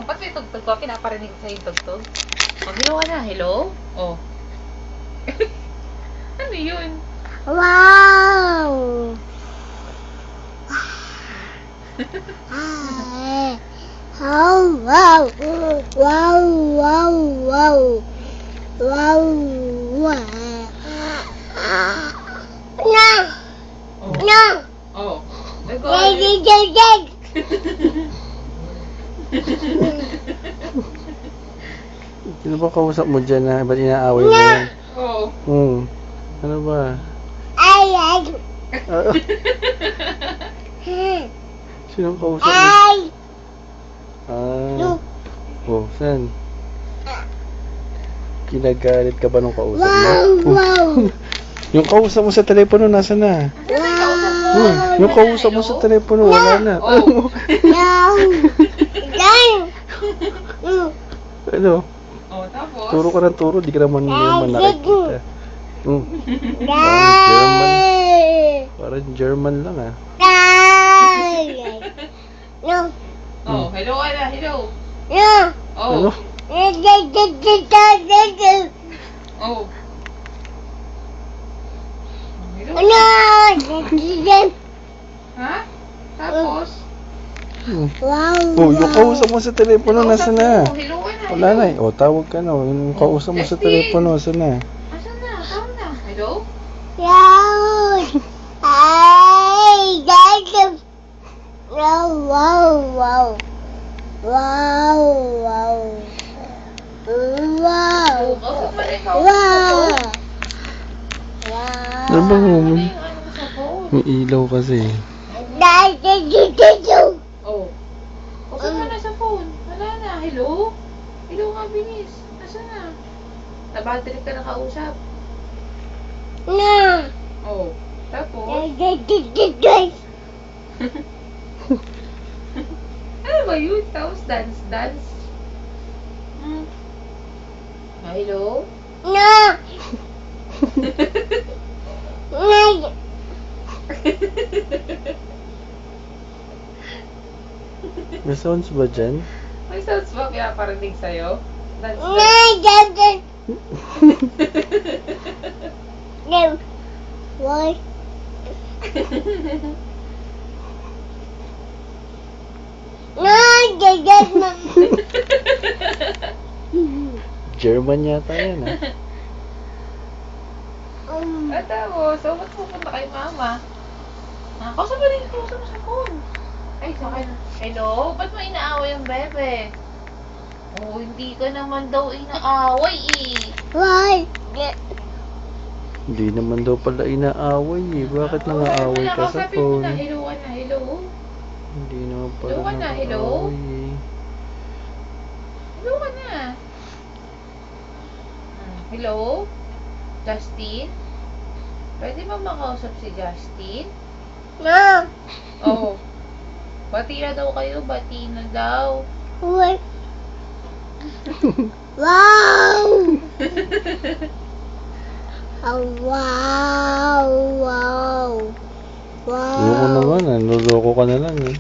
Ba't may tugtog ko? Pinaparinig sa yung tugtog. Oh, hello ka na. Hello? Oh. Ano yun? Wow! Oh, wow! Wow, wow, wow! Wow, wow! No! Oh. No! Oh. Dig! Sino ba kausap mo dyan na ba't inaaway mo yan? Oh. Ano ba? Ay! Ah, sino kausap mo? Ay! Ah. Oh, saan? Kinagalit ka ba nung kausap mo? Wow, wow! Yung kausap mo sa telepono, nasa na? Yung kausap mo sa telepono, wala na. Oh. Wow! Yan! Ano? Oh, tapos? Turo ka ng turo, di ka naman nakikita. Parang Ay! German lang ah. Ay! No! Oh, hello ka na. Hello. No! Ano? Oh. Oh. Hello. No! Ha? Tapos? Wow! Oh, yung kausap mo sa telepono, nasa na? Hello ka na. Wala na eh. O, tawag ka na. Yung kausap mo sa telepono, nasa na? Asan na? Tawag na. Hello? Wow! Ay! That's wow! Wow! Wow! Wow! Wow! Wow! Kausap mo na ikaw. Wow! Ano ba mo? Ano yung ano mo sa phone? May ilaw kasi. Oh. Kausap mo na sa phone. Wala na. Hello? Hello nga, bilis. Asan na? Nabattery ka na kausap. No! Oh. Tapos? Ano ba yun? Tapos dance? Ah, hello? No! No! May sounds ba dyan? May sounds ba pinaparinig sa'yo? Dance. No! What? No! German yata yan ah. At tapos, so ba't pupunta kay mama? Ah, kausap mo rin, kausap mo sa phone. Ay, sa akin. Hello? Ba't mo inaaway yung bebe? Oh, hindi ka naman daw inaaway eh. What? Hindi naman daw pala inaaway eh. Bakit nangaaway ka sa Kausapin mo phone? na, hello ka na, hello. Hindi naman pala Hello ka na, hello? nangaaway eh. Hello ka na. Hello? Justin? Pwede ba makausap si Justin? No! Oh. Bati na daw kayo, bati na daw. What? Wow! Oh, wow! Wow! Wow! Ayoko naman ah. Nuloko ka na lang eh.